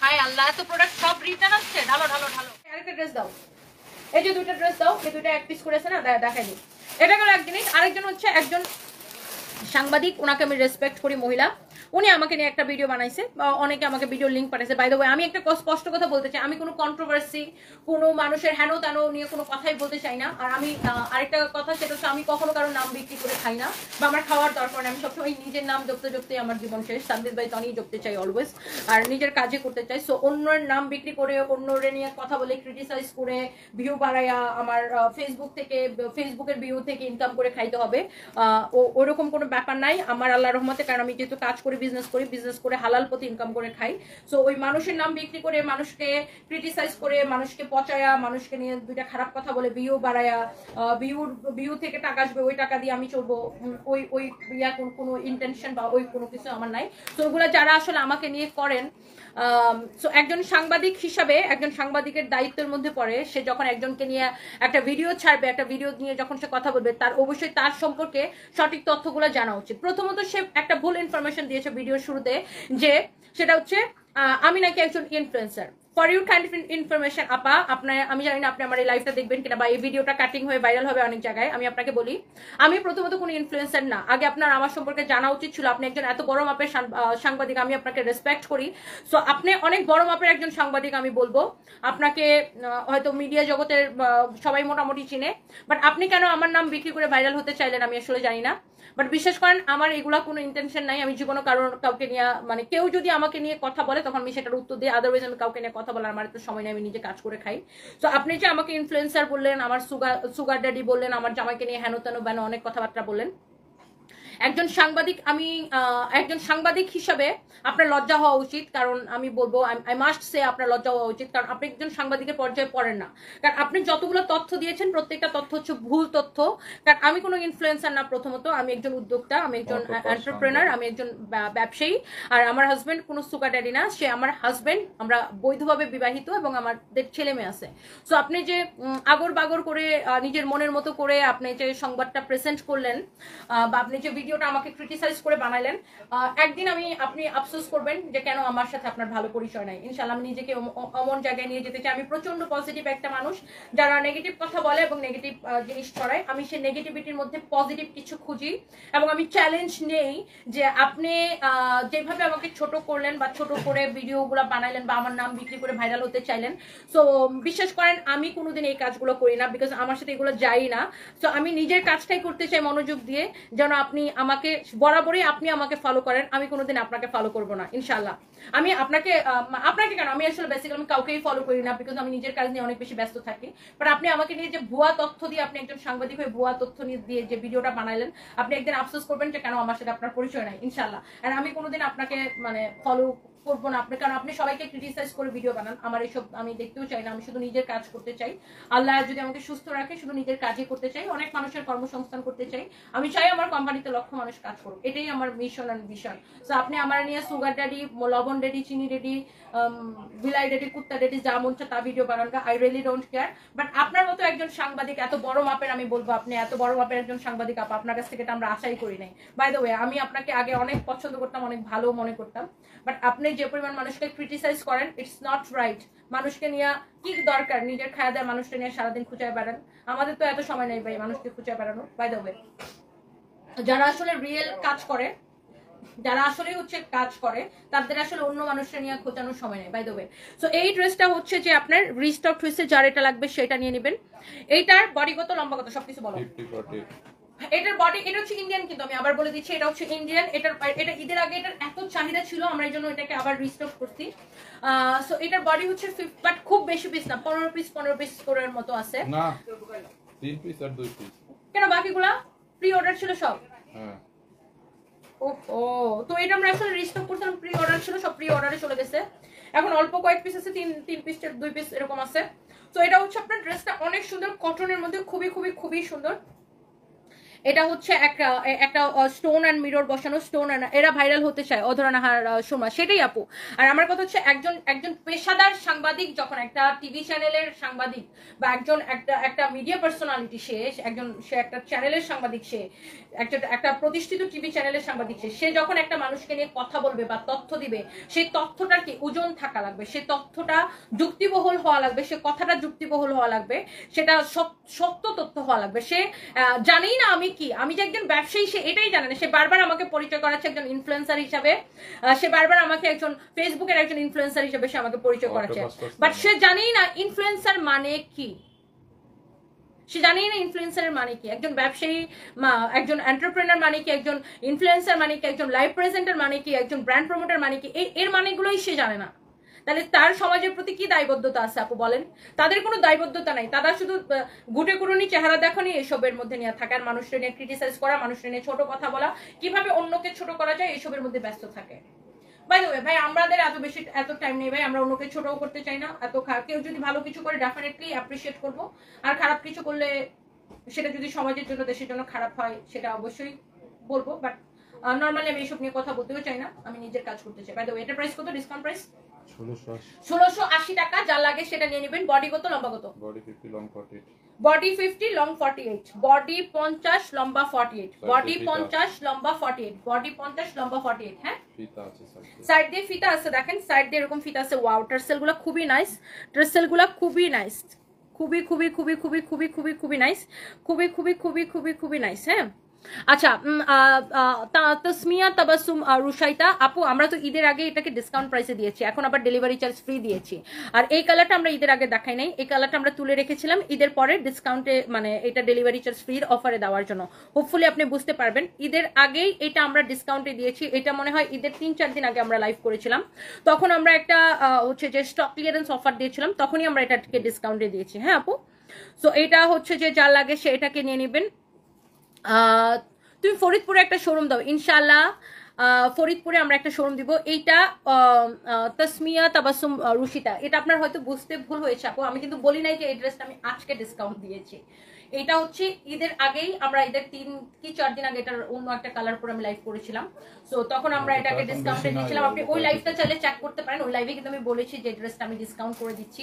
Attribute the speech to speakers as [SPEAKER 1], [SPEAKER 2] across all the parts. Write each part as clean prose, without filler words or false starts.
[SPEAKER 1] High আল্লাহ, এত product সব return আসছে। ঢালো ঢালো ঢালো। আরেকটা ড্রেস দাও, এই যে দুইটা ড্রেস দাও, এই দুইটা এক পিস করেছে না, দেখাই দিই। এটা গেল এক জিনিস। আরেকজন হচ্ছে একজন সাংবাদিক, ওনাকে আমি রেসপেক্ট করি, মহিলা। উনি আমাকে নিয়ে একটা ভিডিও বানাইছে, অনেকে আমাকে ভিডিও লিঙ্ক পাঠাইছে। বাই দ্য ওয়ে, আমি একটা স্পষ্ট কথা বলতে চাই, আমি কোনো কন্ট্রোভার্সি, কোনো মানুষের হেন তেন নিয়ে কোনো কথাই বলতে চাই না। আর আমি আরেকটা কথা, সেটা হচ্ছে আমি কখনো কারোর নাম বিক্রি করে খাই না, বা আমার খাওয়ার দরকার নেই। আমি সবসময় নিজের নাম জপতে জপতে আমার জীবন শেষ। সানজিদ ভাই তনি জপতে চাই অলওয়েজ, আর নিজের কাজে করতে চাই। সো অন্যের নাম বিক্রি করে, অন্যরে নিয়ে কথা বলে, ক্রিটিসাইজ করে, ভিউ বাড়াইয়া আমার ফেসবুকের ভিউ থেকে ইনকাম করে খাইতে হবে, ওরকম কোনো ব্যাপার নাই আমার আল্লাহর রহমতে। কারণ আমি যেহেতু কাজ করি, বিজনেস করে হালাল পথে ইনকাম করে খাই। সো ওই মানুষের নাম বিক্রি করে, মানুষকে ক্রিটিসাইজ করে, মানুষকে পচায়া, মানুষকে নিয়ে দুইটা খারাপ কথা বলে ভিউ বাড়ায়া, ভিউ থেকে টাকা আসবে, ওই টাকা দিয়ে আমি চলবো, ওই কোনো ইন্টেনশন বা ওই কোনো কিছু আমার নাই। তো ওগুলো যারা আসলে আমাকে নিয়ে করেন, সো একজন সাংবাদিক হিসাবে, একজন সাংবাদিকের দায়িত্বের মধ্যে পড়ে, সে যখন একজনকে নিয়ে একটা ভিডিও ছাড়বে, একটা ভিডিও নিয়ে যখন সে কথা বলবে, তার অবশ্যই তার সম্পর্কে সঠিক তথ্যগুলো জানা উচিত। প্রথমত সে একটা ভুল ইনফরমেশন দিয়েছে ভিডিওর শুরুতে, যে সেটা হচ্ছে আমি নাকি একজন influencer. For your kind of information আপা, আমি জানি না আপনি আমার এই লাইভটা দেখবেন কিনা, বা এই ভিডিওটা কাটিং হয়ে ভাইরাল হবে অনেক জায়গায়। আমি আপনাকে বলি, আমি প্রথমত কোনো ইনফ্লুয়েন্সার না। আগে আপনার আমার সম্পর্কে জানা উচিত ছিল। আপনি একজন এত বড় মাপের সাংবাদিক, আমি আপনাকে রেসপেক্ট করি। সো আপনি অনেক বড় মাপের একজন সাংবাদিক, আমি বলবো আপনাকে। হয়তো মিডিয়া জগতের সবাই মোটামুটি চিনে, বাট আপনি কেন আমার নাম বিক্রি করে ভাইরাল হতে চাইলেন আমি আসলে জানি না। বাট বিশ্বাস করেন, আমার এগুলা কোনো ইন্টেনশন নাই। আমি জীবনে কাউকে নিয়ে, মানে কেউ যদি আমাকে নিয়ে কথা বলে, তখন আমি সেটার উত্তর দিই। আদারওয়াইজ আমি কাউকে নিয়ে কথা বলার আমার তো সময় নেই, আমি নিজে কাজ করে খাই। তো আপনি যে আমাকে ইনফ্লুয়েন্সার বললেন, আমার সুগার ড্যাডি বললেন, আমার জামাইকে নিয়ে হেন তেন বেন অনেক কথাবার্তা বললেন। একজন সাংবাদিক হিসাবে আপনার লজ্জা হওয়া উচিত। কারণ আমি বলবো, আই মাস্ট সে, আপনার লজ্জা হওয়া উচিত। কারণ আপনি একজন সাংবাদিকের পর্যায়ে পড়েন না। কারণ আপনি যতগুলো তথ্য দিয়েছেন, প্রত্যেকটা তথ্য হচ্ছে ভুল তথ্য। কারণ আমি কোনো ইনফ্লুয়েন্সার না। প্রথমত আমি একজন উদ্যোক্তা, আমি একজন এন্টারপ্রেনার, আমি একজন ব্যবসায়ী। আর আমার হাজবেন্ড কোনো সুগার ড্যাডি না, সে আমার হাজবেন্ড। আমরা বৈধভাবে বিবাহিত এবং আমাদের ছেলে মেয়ে আছে। সো আপনি যে আগর বাগর করে, নিজের মনের মতো করে আপনি যে সংবাদটা প্রেজেন্ট করলেন, বা আপনি যে ভিডিওটা আমাকে ক্রিটিসাইজ করে বানাইলেন, একদিন আপনি আফসোস করবেন যে কেন আমার সাথে আপনার ভালো পরিচয় নাই। ইনশাআল্লাহ আমি নিজেকে অমন জায়গায় নিয়ে যেতে চাই। আমি প্রচন্ড পজিটিভ একটা মানুষ, যারা নেগেটিভ কথা বলে এবং নেগেটিভ জিনিস ছড়ায়, আমি সেই নেগেটিভিটির মধ্যে পজিটিভ কিছু খুঁজি। এবং আমি চ্যালেঞ্জ নেই যে আপনি যেভাবে আমাকে ছোট করলেন, বা ছোট করে ভিডিওগুলো বানাইলেন, বা আমার নাম বিক্রি করে ভাইরাল হতে চাইলেন। সো বিশ্বাস করেন, আমি কোনোদিন এই কাজগুলো করি না, বিকজ আমার সাথে এগুলো যাই না। সো আমি নিজের কাজটাই করতে চাই মনোযোগ দিয়ে, যেন আপনি আমাকে বরাবরই আপনি আমাকে ফলো করেন। আমি কোনোদিন আপনাকে ফলো করব না ইনশাআল্লাহ। আমি আপনাকে কেন, আমি আসলে বেসিক্যালি আমি কাউকেই ফলো করি না, বিকজ আমি নিজের কাজ নিয়ে অনেক বেশি ব্যস্ত থাকি। বাট আপনি আমাকে নিয়ে যে ভুয়া তথ্য দিয়ে, আপনি একজন সাংবাদিক হয়ে ভুয়া তথ্য দিয়ে যে ভিডিওটা বানাইলেন, আপনি একদিন আফসোস করবেন যে কেন আমার সাথে আপনার পরিচয় নাই ইনশাআল্লাহ। আর আমি কোনোদিন আপনাকে ফলো করবো না। কারণ আপনি সবাইকে ক্রিটিসাইজ করে ভিডিও বানান, আমার এইসব আমি দেখতেও চাই না। আমি শুধু নিজের কাজ করতে চাই। আল্লাহ যদি আমাকে সুস্থ রাখে, শুধু নিজের কাজই করতে চাই, অনেক মানুষের কর্মসংস্থান করতে চাই। আমি চাই আমার কোম্পানিতে লক্ষ মানুষ কাজ করুক, এটাই আমার মিশন অ্যান্ড ভিশন। সো আপনি আমার নিয়ে সুগার ড্যাডি, লবণ ড্যাডি, চিনি ড্যাডি, বিলাই ড্যাডি, কুত্তা ড্যাডি, যা মন চায় তা ভিডিও বানান, I really don't care. But আপনার মতো একজন সাংবাদিক, এত বড় মাপের, আমি বলবো আপনি এত বড় মাপের একজন সাংবাদিক আপা, আপনার কাছ থেকে এটা আমরা আশাই করি নাই। বাই দ্য ওয়ে, আমি আপনাকে আগে অনেক পছন্দ করতাম, অনেক ভালো মনে করতাম। বাট আপনি যে পরিমাণ মানুষকে ক্রিটিসাইজ করেন, ইটস নট রাইট। মানুষকে নিয়ে কি দরকার, নিজের খাওয়া দেয় মানুষকে নিয়ে সারাদিন খুঁজায় বেড়ান। আমাদের তো এত সময় নেই ভাই মানুষকে খুঁজে বেড়ানো। বাই দ্য ওয়ে, যারা আসলে রিয়েল কাজ করে, যারা আসলে হচ্ছে কাজ করে, তাদের আসলে অন্য মানুষের নিয়ে খোঁজানোর সময় নেই। বাই দ্য ওয়ে, সো এই ড্রেসটা হচ্ছে যে আপনার রিস্টক হয়েছে, যার এটা লাগবে সেটা নিয়ে নেবেন। এইটার বডি কত, লম্বা কত, সবকিছু বলো। এটার বডি, এটা হচ্ছে ইন্ডিয়ান, কিন্তু আমি আবার বলে দিচ্ছি এটা হচ্ছে ইন্ডিয়ান। এটা ঈদের আগে এটার এত চাহিদা ছিল, আমরা এই জন্য এটাকে আবার রিস্টক করছি। সো এটার বডি হচ্ছে বাট খুব বেশি পিস না, 15 পিস করার মতো আছে না, 3 পিস আর 2 পিস। কেন বাকিগুলা প্রি অর্ডার ছিল সব? হ্যাঁ। ও তো এটা আমরা আসলে রিস্টক করছিলাম, প্রি অর্ডার ছিল, সব প্রি অর্ডারে চলে গেছে। এখন অল্প কয়েক পিস আছে, 3 পিস 2 পিস এরকম আছে। তো এটা হচ্ছে আপনার ড্রেসটা অনেক সুন্দর, কটনের মধ্যে খুবই খুবই খুবই সুন্দর। এটা হচ্ছে একটা স্টোন অ্যান্ড মিরর বসানো, স্টোন অ্যান্ড এরা ভাইরাল হতে চায় অধরা নাহার সোমা, সেটাই আপু। আর আমার কথা হচ্ছে একজন পেশাদার সাংবাদিক যখন একটা টিভি চ্যানেলের সাংবাদিক বা একটা মিডিয়া পার্সোনালিটি, সে একটা চ্যানেলের সাংবাদিক, সে একটা প্রতিষ্ঠিত টিভি চ্যানেলের সাংবাদিক, সে যখন একটা মানুষকে নিয়ে কথা বলবে বা তথ্য দিবে, সেই তথ্যটার কি ওজন থাকা লাগবে, সেই তথ্যটা যুক্তিবহুল হওয়া লাগবে, সে কথাটা যুক্তিবহুল হওয়া লাগবে, সেটা সত্য তথ্য হওয়া লাগবে। সে জানেই না আমি যে একজন ব্যবসায়ী, সে এটাই জানে না। সে বারবার আমাকে পরিচয় করাচ্ছে একজন ইনফ্লুয়েন্সার হিসাবে, সে বারবার আমাকে একজন ফেসবুকের একজন ইনফ্লুয়েন্সার হিসেবে সে আমাকে পরিচয় করাচ্ছে, বাট সে জানেই না ইনফ্লুয়েন্সার মানে কি। সে জানেই না ইনফ্লুয়েন্সারের মানে কি, একজন ব্যবসায়ী, একজন এন্টারপ্রেনার মানে কি, একজন ইনফ্লুয়েন্সার মানে কি, একজন লাইভ প্রেজেন্টার মানে কি, একজন ব্র্যান্ড প্রমোটার মানে কি, এর মানেগুলোই সে জানে না। তাহলে তার সমাজের প্রতি কি দায়বদ্ধতা আছে আপু বলেন? তাদের কোনো দায়বদ্ধতা নাই, তারা শুধু গুটে কুড়ুনি চেহারা দেখানি এসবের মধ্যে নিয়ে থাকে, আর মানুষের নিয়ে ক্রিটিসাইজ করা, মানুষের নিয়ে ছোট কথা বলা, কিভাবে অন্যকে ছোট করা যায় এসবের মধ্যে ব্যস্ত থাকে। বাই দ্য ওয়ে ভাই, আমাদের এত টাইম নেই ভাই, আমরা অন্যকে ছোটও করতে চাই না। কেউ যদি ভালো কিছু করে ডেফিনেটলি অ্যাপ্রিশিয়েট করবো, আর খারাপ কিছু করলে সেটা যদি সমাজের জন্য, দেশের জন্য খারাপ হয় সেটা অবশ্যই বলবো, বাট নর্মালি আমি এইসব নিয়ে কথা বলতেও চাই না, আমি নিজের কাজ করতে চাই। বাই দ্য ওয়ে, এটার প্রাইস কত? ডিসকাউন্ট প্রাইস 1680 টাকা। যা লাগে সেটা নিয়ে নেবেন। বডি কত, লম্বা কত? Body 50, long 48। Body 50, long 48। Body 50, লম্বা 48। বডি 50, লম্বা 48। বডি 50, লম্বা 48। হ্যাঁ, ফিতা আছে সাইড দিয়ে, ফিতা আছে দেখেন, সাইড দিয়ে এরকম ফিতা আছে। ওয়াও, টার্সেলগুলো খুবই নাইস, টার্সেলগুলো খুবই নাইস, খুবই খুবই খুবই খুবই খুবই খুবই খুবই নাইস, খুবই খুবই খুবই খুবই খুবই নাইস। হ্যাঁ, আচ্ছা, তসমিয়া তাবাসুম রুশাইতা আপু, আমরা তো ঈদের আগে এটাকে ডিসকাউন্ট প্রাইসে দিয়েছি, এখন আবার ডেলিভারি চার্জ ফ্রি দিয়েছি। আর এই কালারটা আমরা ঈদের আগে দেখাই নাই, এই কালারটা আমরা তুলে রেখেছিলাম ঈদের পরে ডিসকাউন্টে, মানে এটা ডেলিভারি চার্জ ফ্রির অফারে দেওয়ার জন্য। হোপফুলি আপনি বুঝতে পারবেন, ঈদের আগেই এটা আমরা ডিসকাউন্টে দিয়েছি। এটা মনে হয় ঈদের 3-4 দিন আগে আমরা লাইভ করেছিলাম, তখন আমরা একটা হচ্ছে যে স্টক ক্লিয়ারেন্স অফার দিয়েছিলাম, তখনই আমরা এটাকে ডিসকাউন্টে দিয়েছি। হ্যাঁ আপু, সো এটা হচ্ছে যে যার লাগে সে এটাকে নিয়ে নেবেন। তুমি ফরিদপুরে একটা শোরুম দাও ইনশাল্লাহ, ফরিদপুরে আমরা একটা শোরুম দিব। এইটা তসমিয়া তাবাসুম রুশিতা, এটা আপনার হয়তো বুঝতে ভুল হয়েছে আপু, আমি কিন্তু বলি নাই যে এই ড্রেসটা আমি আজকে ডিসকাউন্ট দিয়েছি। এটা হচ্ছে ঈদের আগেই, আমরা ঈদের 3-4 দিন আগে এটার অন্য একটা কালার পরে আমি লাইভ করেছিলাম, সো তখন আমরা এটাকে ডিসকাউন্টে দিয়েছিলাম। আপনি ওই লাইভটা চাইলে চেক করতে পারেন, ওই লাইভে কিন্তু আমি বলেছি যে ড্রেসটা আমি ডিসকাউন্ট করে দিচ্ছি।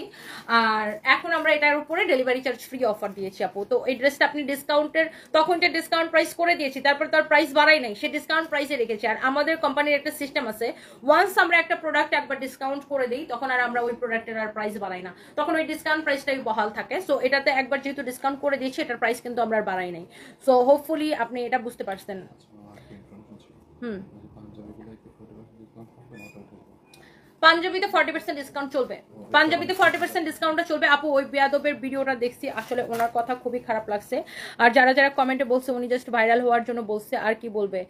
[SPEAKER 1] আর এখন আমরা এটার উপরে ডেলিভারি চার্জ ফ্রি অফার দিয়েছি আপু। তো এই ড্রেসটা আপনি ডিসকাউন্টের, তখন যে ডিসকাউন্ট প্রাইস করে দিয়েছি, তারপর তার প্রাইস বাড়াই নাই, সে ডিসকাউন্ট প্রাইসে রেখেছে। আর আমাদের কোম্পানির একটা সিস্টেম আছে, ওয়ান্স আমরা একটা প্রোডাক্ট একবার ডিসকাউন্ট করে দিই, তখন আর আমরা ওই প্রোডাক্টের আর প্রাইস বাড়াই না, তখন ওই ডিসকাউন্ট প্রাইসটাই বহাল থাকে। সো এটাতে একবার যেহেতু ডিসকাউন্ট করে দিয়েছি, এটার প্রাইস কিন্তু আমরা আর বাড়াই নাই। সো হোপফুলি আপনি এটা বুঝতে পারছেন। পাঞ্জাবিতে 40% ডিসকাউন্ট চলবে, পাঞ্জাবিতে 40% ডিসকাউন্টটা চলবে আপু। ওই বেয়াদবের ভিডিওটা দেখছি, আসলে ওনার কথা খুবই খারাপ লাগছে। আর যারা যারা কমেন্টে বলছে উনি জাস্ট ভাইরাল হওয়ার জন্য বলছে, আর কি বলবে,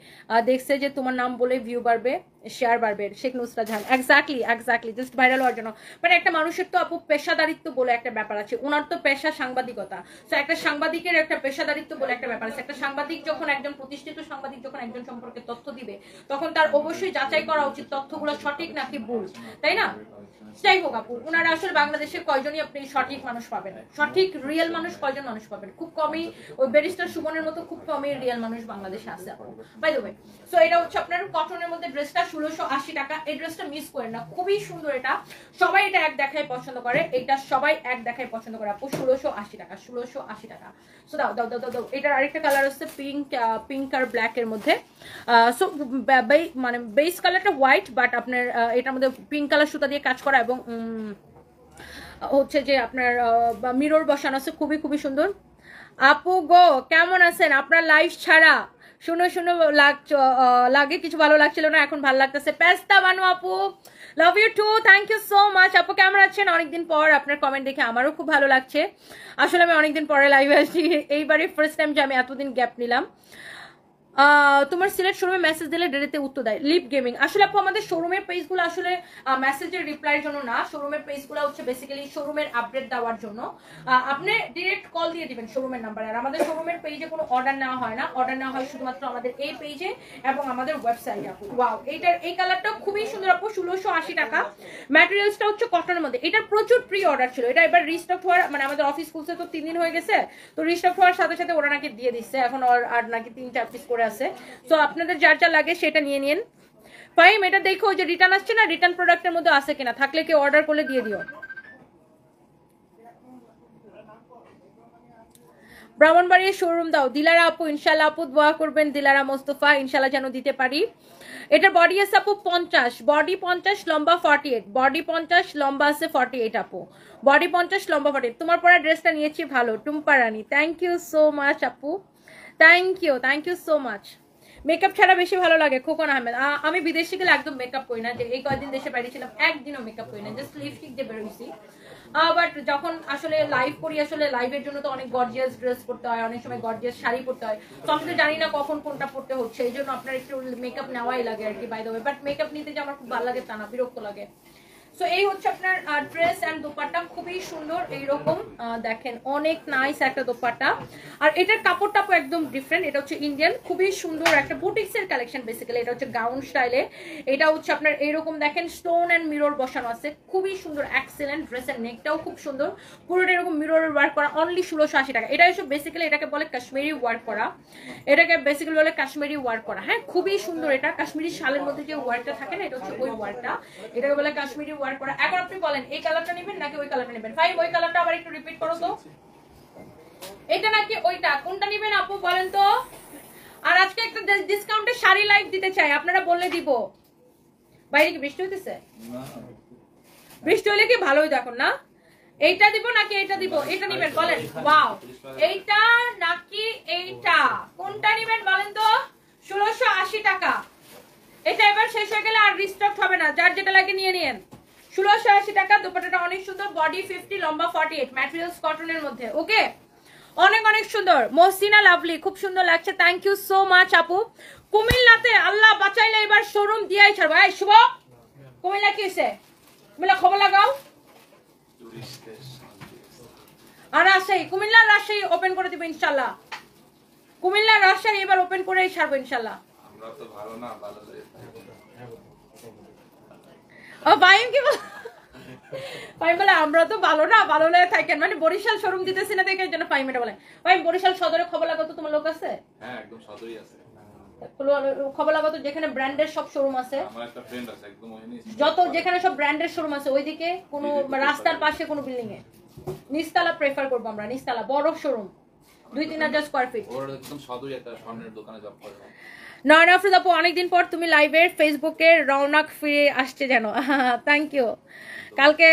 [SPEAKER 1] দেখছে যে তোমার নাম বলে ভিউ বাড়বে, শেয়ার বাড়বে। Sheikh Nusrat Jahan, exactly just viral হওয়ার জন্য। মানে একটা মানুষের তো আপু পেশাদারিত্ব বলে একটা ব্যাপার আছে, ওনার তো পেশা সাংবাদিকতা, তো একটা সাংবাদিকের একটা পেশাদারিত্ব বলে একটা ব্যাপার আছে। একটা সাংবাদিক যখন, একজন প্রতিষ্ঠিত সাংবাদিক যখন একজন সম্পর্কে তথ্য দিবে, তখন তার অবশ্যই যাচাই করা উচিত তথ্যগুলো সঠিক নাকি ভুল, তাই না? যাই হোক আপু, ওনারা আসলে বাংলাদেশে কয়জনই আপনি সঠিক মানুষ পাবেন, সঠিক রিয়েল মানুষ কয়জন মানুষ পাবেন? খুব কমই, ওই ব্যারিস্টার সুমনের মতো খুব কমই রিয়েল মানুষ বাংলাদেশে আছে আপু। বাই দ্য ওয়ে, সো এটা হচ্ছে আপনার কটনের মধ্যে ড্রেসটা 1680 টাকা। এই ড্রেসটা মিস করেন না, খুবই সুন্দর। এটা সবাই এটা এক দেখায় পছন্দ করে, এটা সবাই এক দেখায় পছন্দ করে আপু। 1680 টাকা, 1680 টাকা। সো দাও দাও দাও দাও। এটার আরেকটা কালার হচ্ছে পিঙ্ক আর ব্ল্যাক এর মধ্যে। সো মানে বেস কালারটা হোয়াইট, বাট আপনার এটার মধ্যে পিঙ্ক কালার সুতা দিয়ে কাজ করা, এবং হচ্ছে যে আপনার মিরর বসানো আছে, খুবই খুবই সুন্দর। আপু গো কেমন আছেন? আপনার লাইফ ছাড়া শুনো লাগে কিছু ভালো লাগছিল না, এখন ভালো লাগতেছে। পেস্তা বানু আপু, love you too, thank you so much আপু। কেমন আছেন? অনেকদিন পর আপনার কমেন্ট দেখে আমারও খুব ভালো লাগছে। আসলে আমি অনেকদিন পরে লাইভে আসছি, এইবারই ফার্স্ট টাইম যে আমি এতদিন গ্যাপ নিলাম। তোমার সিলেট শোরুমে মেসেজ দিলে ডেরিতে উত্তর দেয়। লিপ গেমিং আসলে আপু আমাদের শোরুমের পেজগুলো আসলে মেসেজের রিপ্লাইয়ের জন্য না, শোরুমের পেজগুলো হচ্ছে বেসিক্যালি শোরুমের আপডেট দেওয়ার জন্য। আপনি ডিরেক্ট কল দিয়ে দিবেন শোরুমের নাম্বারে। আর আমাদের শোরুমের পেজে কোনো অর্ডার নেওয়া হয় না, অর্ডার নেওয়া হয় শুধুমাত্র আমাদের এই পেজে এবং আমাদের ওয়েবসাইটে আপু। ওয়াও, এই কালারটা খুবই সুন্দর আপু, 1680 টাকা। ম্যাটেরিয়ালসটা হচ্ছে কটনের মধ্যে। এটার প্রচুর প্রি অর্ডার ছিল, এটা এবার রিস্টক হওয়ার মানে আমাদের অফিস খুলছে তো 3 দিন হয়ে গেছে, তো রিস্টক হওয়ার সাথে সাথে ওরা নাকি দিয়ে দিচ্ছে, এখন আর নাকি 3-4 পিস করে আছে। সো আপনাদের যার যা লাগে সেটা নিয়ে নিন। ফাইম এটা দেখো যে রিটার্ন আসছে না, রিটার্ন প্রোডাক্টের মধ্যে আছে কিনা, থাকলে কেউ অর্ডার করলে দিয়ে দিও। ব্রাহ্মণবাড়ির শোরুম দাও দিলারা আপু, ইনশাল্লাহ আপু দোয়া করবেন দিলারা মোস্তফা, ইনশাল্লাহ যেন দিতে পারি। এটার বডি আছে আপু 50, বডি 50, লম্বা 48, বডি 50, লম্বা আছে 48 আপু, বডি 50, লম্বা 48। তোমার পরা ড্রেসটা নিয়েছি ভালো, Tumpa Rani, thank you so much আপু, thank you so much. Makeup ছাড়া বেশি ভালো লাগে খোকন আহমেদ। আমি বিদেশে গেলে একদম মেকআপ করি না, যে এই কয়েকদিন দেশে বাইরে ছিলাম একদিনও মেকআপ করি না, জাস্ট লিপস্টিক দিয়ে বেরোইছি। বাট যখন আসলে লাইভ করি, আসলে লাইভের জন্য তো অনেক গর্জিয়াস ড্রেস পরতে হয়, অনেক সময় গর্জিয়াস শাড়ি পরতে হয়, তো আমি তো জানি না কখন কোনটা পরতে হচ্ছে, এই জন্য আপনার একটু মেকআপ নেওয়াই লাগে আর কি। By the way, but makeup নিতে যে আমার খুব ভালো লাগে তা না, বিরক্ত লাগে। সো এই হচ্ছে আপনার ড্রেস এন্ড দোপাট্টা, খুবই সুন্দর এইরকম দেখেন, অনেক নাইস একটা দোপাট্টা। আর এটার কাপড়টা একদম ডিফারেন্ট, এটা হচ্ছে ইন্ডিয়ান, খুবই সুন্দর একটা বুটিক্সের কালেকশন বেসিক্যালি। এটা হচ্ছে গাউন স্টাইলে, এটা হচ্ছে আপনার এইরকম দেখেন স্টোন এন্ড মিরর বসানো আছে, খুবই সুন্দর, এক্সেলেন্ট। ড্রেসের নেকটাও খুব সুন্দর, পুরোটা এরকম মিররের ওয়ার্ক করা, অনলি 1680 টাকা। এটা হচ্ছে বেসিক্যালি এটাকে বলে কাশ্মীরি ওয়ার্ক করা, এটাকে বেসিক্যালি বলে কাশ্মীরি ওয়ার্ক করা। হ্যাঁ, খুবই সুন্দর। এটা কাশ্মীরি শালের মধ্যে যে ওয়ার্কটা থাকে না, এটা হচ্ছে ওই ওয়ার্কটা, এটাকে বলে কাশ্মীরি ওয়ার্ক করা। এখন আপনি বলেন এই কালারটা নেবেন নাকি ওই কালারটা নেবেন? ভাই ওই কালারটা আবার একটু রিপিট করো তো, এটা নাকি ওইটা, কোনটা নেবেন আপু বলেন তো? আর আজকে একটা ডিসকাউন্টে শাড়ি লাইভ দিতে চাই, আপনারা বললে দিব। বাইরে কি বৃষ্টি হইতেছে? বৃষ্টি হলে কি ভালোই দেখুন না। এইটা দিব নাকি এইটা দিব? এটা নেবেন বলেন। ওয়াও, এইটা নাকি এইটা, কোনটা নেবেন বলেন তো? 1680 টাকা। এটা এবার শেষ হয়ে গেলে আর রিস্টক হবে না, যার যেটা লাগে নিয়ে নিন। 1680 টাকা। দোপাট্টাটা অনেক সুন্দর, বডি 50, লম্বা 48, ম্যাটেরিয়ালস কটনের মধ্যে। ওকে, অনেক অনেক সুন্দর। মহসিনা লাভলি, খুব সুন্দর লাগছে, থ্যাংক ইউ সো মাচ আপু। কুমিল্লাতে আল্লাহ বাঁচাইলে এবার শোরুম দিয়াই ছাড়বো। এই শুভ, কুমিল্লা কি হয়েছে? কুমিল্লা খবর লাগাও। আর রাজশাহী, কুমিল্লা রাজশাহী ওপেন করে দিব ইনশাল্লাহ। কুমিল্লা রাজশাহী এবার ওপেন করেই ছাড়বো ইনশাল্লাহ।
[SPEAKER 2] আমরা তো ভালো না, ভালো লাগে।
[SPEAKER 1] ও ভাইম কি বল, ভাই বলে আমরা তো ভালো না, ভালো লাগে থাকেন, মানে বরিশাল শোরুম দিতেছি না দেখে এই জন্য ভাই মেটা বলে। ভাই বরিশাল সদরে খবর লাগাতো তোমার লোক আছে?
[SPEAKER 2] হ্যাঁ, একদম সদরই আছে।
[SPEAKER 1] খবর লাগাতো যেখানে ব্র্যান্ডের সব শোরুম আছে,
[SPEAKER 2] আমার একটা ফ্রেন্ড আছে একদম ওখানে,
[SPEAKER 1] যত যেখানে সব ব্র্যান্ডের শোরুম আছে ওইদিকে কোনো রাস্তার পাশে কোনো বিল্ডিং এ নিচতলা প্রেফার করবো আমরা, নিচতলা বড় শোরুম 2-3 হাজার স্কয়ার ফিট।
[SPEAKER 2] ওর একদম সদরই একটা স্বর্ণের দোকানে জব করে।
[SPEAKER 1] নয়না আফরোজ আপু, অনেকদিন পর তুমি লাইভের ফেসবুকে রওনাক ফিরে আসছে যেন, থ্যাংক ইউ। কালকে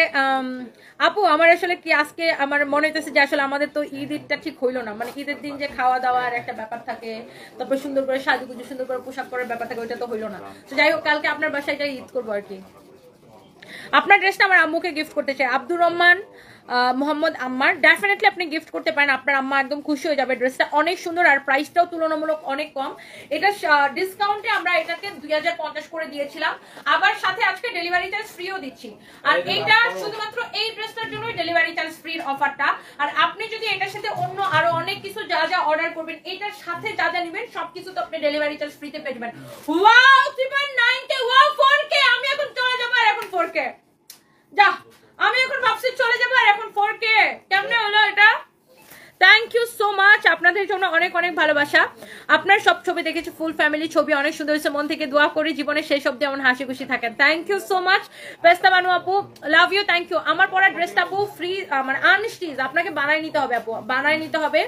[SPEAKER 1] আপু আমার আসলে কি আজকে আমার মনে হইতেছে যে আসলে আমাদের তো ঈদটা ঠিক হইলো না, মানে ঈদের দিন যে খাওয়া দাওয়ার একটা ব্যাপার থাকে, তারপর সুন্দর করে সাজুগুজু সুন্দর করে পোশাক পরার ব্যাপার থাকে, ওইটা তো হইলো না। তো যাই হোক, কালকে আপনার বাসায় যাই ঈদ করবো আর কি। আপনার ড্রেসটা আমার আম্মুকে গিফট করতে চাই, আব্দুর রহমান মোহাম্মদ আম্মার, ডেফিনেটলি আপনি গিফট করতে পারেন, আপনার আম্মা একদম খুশি হয়ে যাবে। ড্রেসটা অনেক সুন্দর আর প্রাইসটাও তুলনামূলক অনেক কম। এটা ডিসকাউন্টে আমরা এটাকে 2050 করে দিয়েছিলাম, আবার সাথে আজকে ডেলিভারি চার্জ ফ্রিও দিচ্ছি। আর এইটা শুধুমাত্র এই ড্রেসটার জন্যই ডেলিভারি চার্জ ফ্রির অফারটা। আর আপনি যদি এটার সাথে অন্য আরো অনেক কিছু যা যা অর্ডার করবেন, এটার সাথে যা যা নেবেন সবকিছু তো আপনি ডেলিভারি চার্জ ফ্রিতে পেয়ে যাবেন। ওয়াও 3.9K, ওয়াও 4K, আমি এখন চলে যাবো আর এখন 4K, যা আমি এখন ভাবছি চলে যাবো আর এখন 4K, কেমনে হলো এটা? থ্যাংক ইউ সো মাচ, আপনাদের জন্য অনেক অনেক ভালোবাসা। আপনার সব ছবি দেখেছি, ফুল ফ্যামিলি ছবি অনেক সুন্দর হয়েছে, মন থেকে দোয়া করি জীবনে সেই সব যেমন হাসি খুশি থাকেন। থ্যাংক ইউ সো মাচ পেস্তা বানু আপু, লাভ ইউ, থ্যাংক ইউ। আমার পরা ড্রেসটা আপু ফ্রি, মানে আনস্টিচ, আপনাকে বানাই নিতে হবে আপু, বানাই নিতে হবে।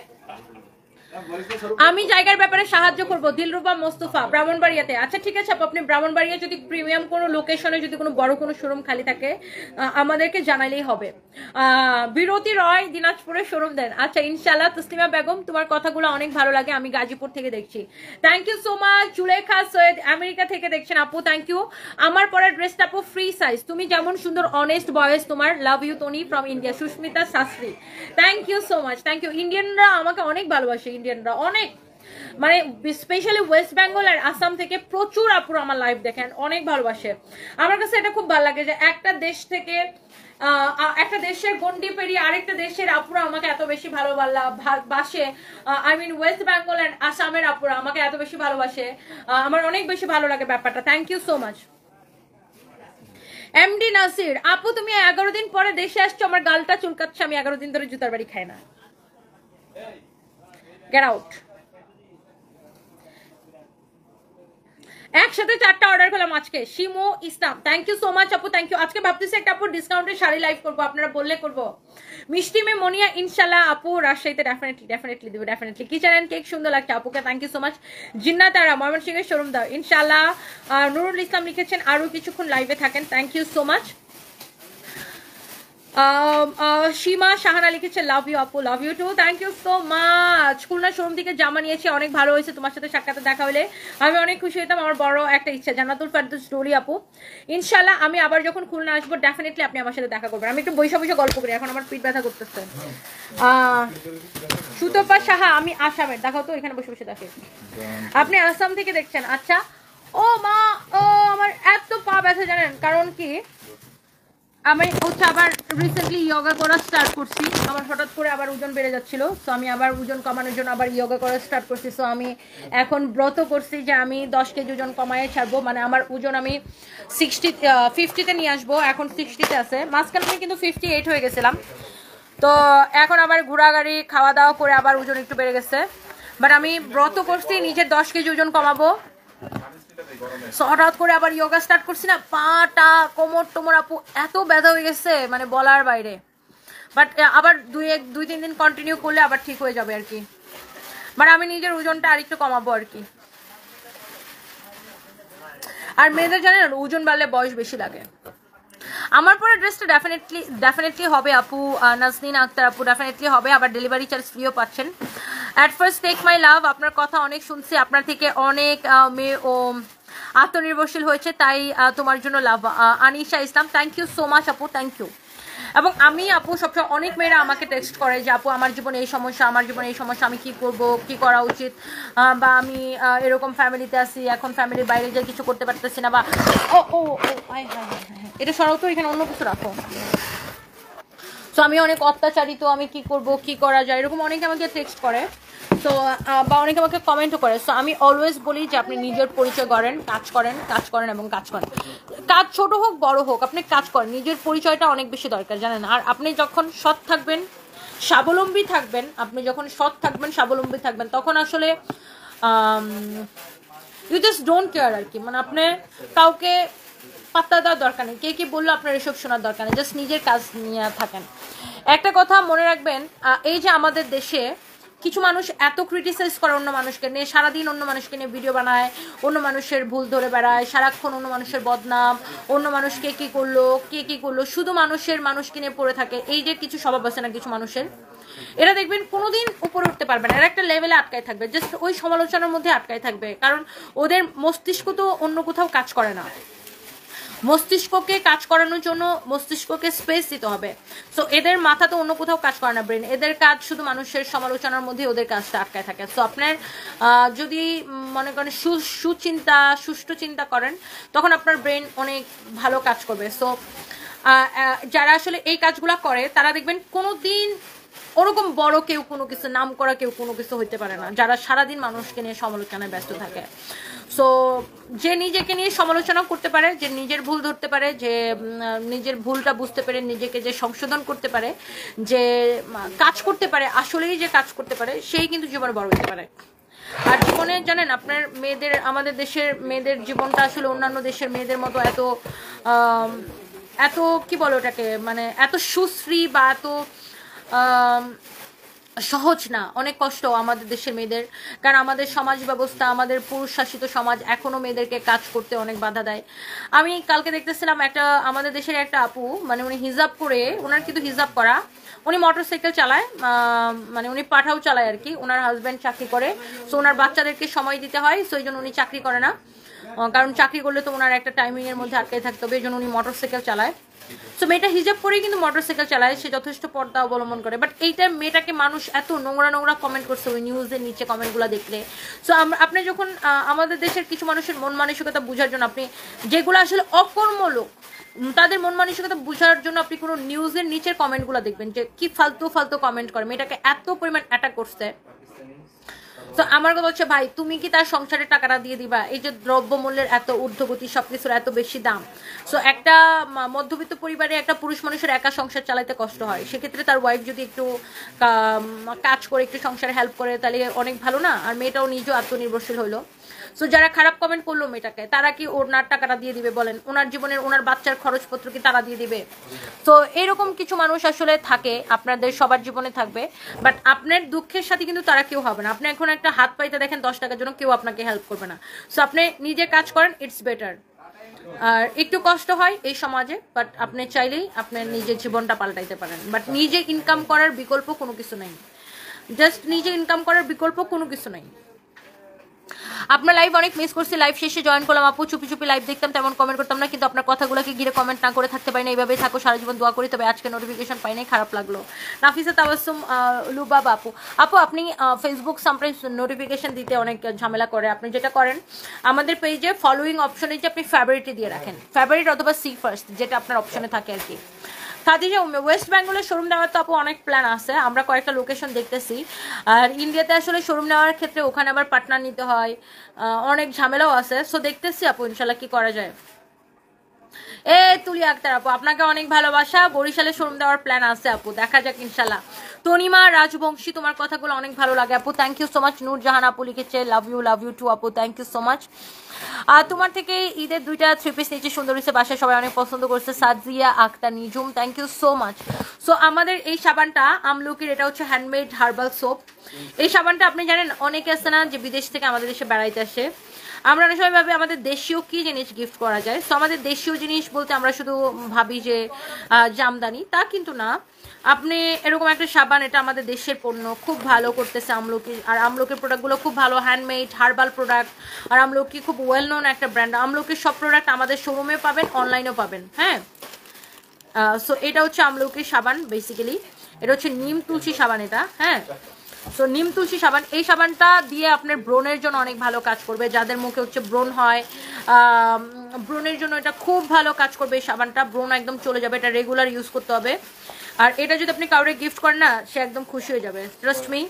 [SPEAKER 1] আমি জায়গার ব্যাপারে সাহায্য করবো, দিলরুবা মোস্তফা, ব্রাহ্মণবাড়িয়াতে। আচ্ছা ঠিক আছে আপু, আপনি ব্রাহ্মণবাড়িয়া যদি প্রিমিয়াম কোনো লোকেশনে যদি কোনো বড় কোনো শোরুম খালি থাকে আমাদেরকে জানাইলেই হবে। বিরতি রয়, দিনাজপুরে শোরুম দেন। আচ্ছা ইনশাল্লাহ। তসলিমা বেগম, তোমার কথাগুলো অনেক ভালো লাগে, আমি গাজীপুর থেকে দেখছি, thank you so much. Zulekha Syed, America থেকে দেখছেন আপু, থ্যাংক ইউ। আমার পরা ড্রেসটা আপু ফ্রি সাইজ, তুমি যেমন সুন্দর, অনেস্ট বয়েস তোমার, love you Tony from India, Sushmita Shastri, thank you so much, thank you. ইন্ডিয়ানরা আমাকে অনেক ভালোবাসে, ইন্ডিয়ানরা অনেক, মানে স্পেশালি ওয়েস্ট বেঙ্গল আর আসাম থেকে প্রচুর আপুরা আমার লাইভ দেখেন, অনেক ভালোবাসে। আমার কাছে এটা খুব ভালো লাগে যে একটা দেশ থেকে একটা দেশের গন্ডি পেরিয়ে আরেকটা দেশের আপুরা আমাকে এত বেশি ভালোবাসে। I mean West Bengal and আসামের আপুরা আমাকে এত বেশি ভালোবাসে, আমার অনেক বেশি ভালো লাগে ব্যাপারটা। Thank you so much. MD Nasir, আপু তুমি 11 দিন পরে দেশে আসছো, আমার গালটা চুলকাচ্ছে, আমি 11 দিন ধরে জুতার বাড়ি খাই না। Get out. একসাথে 4টা অর্ডার করলাম আজকে। শিমো ইসলাম, থ্যাংক ইউ সো মাচ আপু, থ্যাংক ইউ। আজকে ভাবতেছি একটা আপু ডিসকাউন্টের শাড়ি লাইভ করবো, আপনারা বললে করবো। মিষ্টি মে মনিয়া, ইনশাল্লাহ আপু রাজশাহীতে ডেফিনেটলি দেবো, ডেফিনেটলি। কিচেন এন্ড কেক সুন্দর লাগছে আপুকে, thank you so much. Jinna Tara ময়মনসিংহের শোরুম দাও ইনশাল্লাহ। নুরুল ইসলাম লিখেছেন আরো কিছুক্ষণ লাইভে থাকেন, thank you so much. Seema Sahana লিখেছে লাভ ইউ আপু, love you too, thank you so much. Khulna showroom থেকে জামা নিয়েছি, অনেক ভালো হয়েছে, তোমার সাথে সাক্ষাতে দেখা হলে আমি অনেক খুশি হতাম। আমার বড় একটা ইচ্ছা, জান্নাতুল ফেরদৌস স্টোরি আপু, ইনশাল্লাহ আমি আবার যখন খুলনা আসবো ডেফিনেটলি আপনি আমার সাথে দেখা করবেন। আমি একটু বসে বসে গল্প করি, এখন আমার পিঠ ব্যথা করতেছে। সুতপা সাহা, আমি আসামের, দেখাও তো এখানে বসে বসে দেখে। আপনি আসাম থেকে দেখছেন, আচ্ছা। ও মা, ও আমার এত পা ব্যথা জানেন কারণ কি, আমি হচ্ছে আবার রিসেন্টলি ইয়োগা করা স্টার্ট করছি। আমার হঠাৎ করে আবার ওজন বেড়ে যাচ্ছিল, সো আমি আবার ওজন কমানোর জন্য আবার ইয়োগা করা স্টার্ট করছি। সো আমি এখন ব্রত করছি যে আমি 10 কেজি ওজন কমায়ে ছাড়বো, মানে আমার ওজন আমি 50-তে নিয়ে আসবো। এখন 60-তে আছে, মাঝখানে আমি কিন্তু 58 হয়ে গেছিলাম। তো এখন আবার ঘোরাগাড়ি খাওয়া দাওয়া করে আবার ওজন একটু বেড়ে গেছে, বাট আমি ব্রত করছি নিজের 10 কেজি ওজন কমাবো। হঠাৎ করে আবার ইয়োগা স্টার্ট করছি না, পাটা কোমর টোমর আপু এত ব্যথা হয়ে গেছে মানে বলার বাইরে। বাট আবার 2-3 দিন কন্টিনিউ করলে আবার ঠিক হয়ে যাবে আর কি। বাট আমি নিজের ওজনটা আর একটু কমাবো আর কি। আর মেয়েদের জানেন ওজন বাড়লে বয়স বেশি লাগে। আমার পরে ড্রেসটা ডেফিনেটলি হবে আপু, নাজনীন আক্তার আপু, ডেফিনেটলি হবে। আবার ডেলিভারি চার্জ ফ্রিও পাচ্ছেন। অ্যাট ফার্স্ট টেক মাই লাভ, আপনার কথা অনেক শুনছি, আপনার থেকে অনেক মেয়ে ও আত্মনির্ভরশীল হয়েছে, তাই তোমার জন্য লাভ। আনিশা ইসলাম, থ্যাংক ইউ সো মাচ আপু, থ্যাংক ইউ। এবং আমি আপু সবসময় অনেক মেয়েরা আমাকে টেক্সট করে যে আপু আমার জীবনে এই সমস্যা, আমার জীবনে এই সমস্যা, আমি কি করব, কি করা উচিত, বা আমি এরকম ফ্যামিলিতে আছি, এখন ফ্যামিলির বাইরে যে কিছু করতে পারতেছি না, বা ও ও ও এটা সরাও তো, এখানে অন্য কিছু রাখো। সো আমি অনেক অত্যাচারিত, আমি কি করব, কি করা যায়, এরকম অনেকে আমাকে টেক্সট করে। সো বা অনেকে আমাকে কমেন্টও করে। সো আমি অলওয়েজ বলি যে আপনি নিজের পরিচয় করেন, কাজ করেন এবং কাজ করেন। কাজ ছোট হোক বড় হোক, আপনি কাজ করেন। নিজের পরিচয়টা অনেক বেশি দরকার জানেন। আর আপনি যখন সৎ থাকবেন, স্বাবলম্বী থাকবেন, আপনি যখন সৎ থাকবেন, স্বাবলম্বী থাকবেন, তখন আসলে ইউ জাস্ট ডোন্ট কেয়ার আর কি। মানে আপনি কাউকে পাত্তা দেওয়ার দরকার নেই, কে কি বললো আপনার এসব শোনার দরকার নেই, জাস্ট নিজের কাজ নিয়ে থাকেন। একটা কথা মনে রাখবেন, এই যে আমাদের দেশে কিছু মানুষ এত ক্রিটিসাইজ করে অন্য মানুষকে নিয়ে, সারাদিন অন্য মানুষকে নিয়ে ভিডিও বানায়, অন্য মানুষের ভুল ধরে বেড়ায়, সারাক্ষণ অন্য মানুষের বদনাম, অন্য মানুষকে কি করলো, শুধু মানুষকে নিয়ে পড়ে থাকে। এই যে কিছু স্বভাব আছে না কিছু মানুষের, এরা দেখবেন কোনোদিন উপরে উঠতে পারবে না, এরা একটা লেভেলে আটকায় থাকবে, জাস্ট ওই সমালোচনার মধ্যে আটকায় থাকবে। কারণ ওদের মস্তিষ্ক তো অন্য কোথাও কাজ করে না। মস্তিষ্ককে কাজ করানোর জন্য মস্তিষ্ককে স্পেস দিতে হবে। সো এদের মাথা তো অন্য কোথাও কাজ করে না, ব্রেন, এদের কাজ শুধু মানুষের সমালোচনার মধ্যে ওদের কাজটা আটকায় থাকে। সো আপনার যদি মনে করেন সুষ্ঠু চিন্তা করেন, তখন আপনার ব্রেন অনেক ভালো কাজ করবে। সো যারা আসলে এই কাজগুলো করে তারা দেখবেন কোনোদিন ওরকম বড় কেউ কোনো কিছু, নাম করা কেউ কোনো কিছু হইতে পারে না, যারা সারাদিন মানুষকে নিয়ে সমালোচনায় ব্যস্ত থাকে। সো যে নিজেকে নিয়ে সমালোচনা করতে পারে, যে নিজের ভুল ধরতে পারে, যে নিজের ভুলটা বুঝতে পারে, নিজেকে যে সংশোধন করতে পারে, যে কাজ করতে পারে, আসলেই যে কাজ করতে পারে, সেই কিন্তু জীবনে বড় হতে পারে। আর জীবনে জানেন আপনার মেয়েদের, আমাদের দেশের মেয়েদের জীবনটা আসলে অন্যান্য দেশের মেয়েদের মতো এত কি বলে ওটাকে, মানে এত সুশ্রী বা এত সহজ না, অনেক কষ্ট আমাদের দেশের মেয়েদের। কারণ আমাদের সমাজ ব্যবস্থা, আমাদের পুরুষ শাসিত সমাজ এখনো মেয়েদেরকে কাজ করতে অনেক বাধা দেয়। আমি কালকে দেখতেছিলাম একটা আমাদের দেশের একটা আপু, মানে উনি হিজাব করে, ওনার কিন্তু হিজাব করা, উনি মোটরসাইকেল চালায়, মানে উনি পাঠাও চালায় আর কি, ওনার হাজব্যান্ড চাকরি করে। সো ওনার বাচ্চাদেরকে সময় দিতে হয়, সো এই জন্য উনি চাকরি করে না, কারণ চাকরি করলে তো ওনার একটা টাইমিং এর মধ্যে আটকে থাকতে হবে, এই জন্য উনি মোটরসাইকেল চালায়। সো মেয়েটা হিজাব পরেই কিন্তু মোটরসাইকেল চালায়, সে যথেষ্ট পর্দা অবলম্বন করে। বাট এইটা মেয়েটাকে মানুষ এত নোংরা নোংরা কমেন্ট করছে ওই নিউজের নিচে কমেন্টগুলো দেখলে। সো আপনি যখন আমাদের দেশের কিছু মানুষের মন মানসিকতা বোঝার জন্য আপনি যেগুলো আসলে অকর্ম লোক তাদের মন মানসিকতা বোঝার জন্য আপনি কোনো নিউজের নিচের কমেন্টগুলো দেখবেন যে কি ফালতু ফালতু কমেন্ট করে, মেয়েটাকে এত পরিমাণ অ্যাটাক করছে। তো আমার কথা হচ্ছে ভাই, তুমি কি তার সংসারের টাকাটা দিয়ে দিবা? এই যে দ্রব্যমূল্যের এত ঊর্ধ্বগতি, সবকিছুর এত বেশি দাম, সো একটা মধ্যবিত্ত পরিবারে একটা পুরুষ মানুষের একা সংসার চালাইতে কষ্ট হয়, সেক্ষেত্রে তার ওয়াইফ যদি একটু কাজ করে একটু সংসারে হেল্প করে তাহলে অনেক ভালো না? আর মেয়েটাও নিজেও আত্মনির্ভরশীল হলো। সো যারা খারাপ কমেন্ট করলো মেয়েটাকে, তারা কি ওনার টাকাটা দিয়ে দিবে বলেন? ওনার জীবনের ওনার বাচ্চার খরচপত্র কি তারা দিয়ে দিবে? তো এরকম কিছু মানুষ আসলে থাকে, আপনাদের সবার জীবনে থাকবে, বাট আপনার দুঃখের সাথে কিন্তু তারা কেউ হবে না। আপনি এখন একটা হাত পাইতে দেখেন 10 টাকার জন্য, কেউ আপনাকে হেল্প করবে না। সো আপনি নিজে কাজ করেন, ইটস বেটার। আর একটু কষ্ট হয় এই সমাজে, বাট আপনি চাইলেই আপনার নিজের জীবনটা পাল্টাইতে পারেন। বাট নিজে ইনকাম করার বিকল্প কোনো কিছু নাই, জাস্ট নিজে ইনকাম করার বিকল্প কোনো কিছু নাই। আপনার লাইভ অনেক মিস করছি, লাইভ শেষে জয়েন করলাম আপু, চুপি চুপি লাইভ দেখতাম, তেমন কমেন্ট করতাম না, কিন্তু আপনার কথাগুলোকে ঘিরে কমেন্ট না করে থাকতে পারি না। এইভাবেই থাকো, সারা জীবন দোয়া করি। তবে আজকে নোটিফিকেশন পাই নাই, খারাপ লাগলো। নাফিসা তাবাসসুম লুবাবা আপু আপনি ফেসবুক সামটাইমস নোটিফিকেশন দিতে অনেক ঝামেলা করে। আপনি যেটা করেন, আমাদের পেজে ফলোয়িং অপশনে যে আপনি ফেভারিটে দিয়ে রাখেন, ফেভারিট অথবা সি ফার্স্ট, যেটা আপনার অপশনে থাকে আর কি। খাদিজা ওয়েস্ট বেঙ্গলের শোরুম নেওয়ার তো আপু অনেক প্ল্যান আছে, আমরা কয়েকটা লোকেশন দেখতেছি। আর ইন্ডিয়াতে আসলে শোরুম নেওয়ার ক্ষেত্রে ওখানে আবার পার্টনার নিতে হয়, অনেক ঝামেলাও আছে। সো দেখতেছি আপু ইনশাল্লাহ কি করা যায়। তুলি আক্তার আপু, আপনাকে অনেক ভালোবাসা। বরিশালে শোরুম দেওয়ার প্ল্যান আছে আপু, দেখা যাক ইনশাল্লাহ। তনিমা রাজবংশী, তোমার কথাগুলো অনেক ভালো লাগে আপু, thank you so much. Nurjahan আপু লিখেছে লাভ ইউ টু আপু, থ্যাংক ইউ সো মাচ। তোমার থেকে ঈদের 2টা 3 পিস নিচে সুন্দর হয়েছে, বাসায় সবাই অনেক পছন্দ করছে। Sajia Akter Nijum, thank you so much. So আমাদের এই সাবানটা আমলকির, এটা হচ্ছে হ্যান্ডমেড হার্বাল সোপ। এই সাবানটা আপনি জানেন, অনেকে আছে না যে বিদেশ থেকে আমাদের দেশে বেড়াইতে আসে, আমরা অনেক সময় ভাবি আমাদের দেশীয় কি জিনিস গিফট করা যায়। তো আমাদের দেশীয় জিনিস বলতে আমরা শুধু ভাবি যে জামদানি, তা কিন্তু না। আপনি এরকম একটা সাবান, এটা আমাদের দেশের পণ্য, খুব ভালো করতেছে আমলকি। আর আমলকির প্রোডাক্টগুলো খুব ভালো, হ্যান্ডমেড হার্বাল প্রোডাক্ট। আর আমলকি খুব ওয়েল নোন একটা ব্র্যান্ড। আমলকির সব প্রোডাক্ট আমাদের শোরুমে পাবেন, অনলাইনেও পাবেন। হ্যাঁ, সো এটা হচ্ছে আমলকির সাবান বেসিক্যালি, এটা হচ্ছে নিম তুলসী সাবান এটা। হ্যাঁ, সো নিম তুলসী সাবান, এই সাবানটা দিয়ে আপনার ব্রণের জন্য অনেক ভালো কাজ করবে। যাদের মুখে হচ্ছে ব্রণ হয়, ব্রণের জন্য এটা খুব ভালো কাজ করবে এই সাবানটা, ব্রণ একদম চলে যাবে। এটা রেগুলার ইউজ করতে হবে। আর এটা যদি আপনি কাউরে গিফট করেন না, সে একদম খুশি হয়ে যাবে, ট্রাস্ট মি।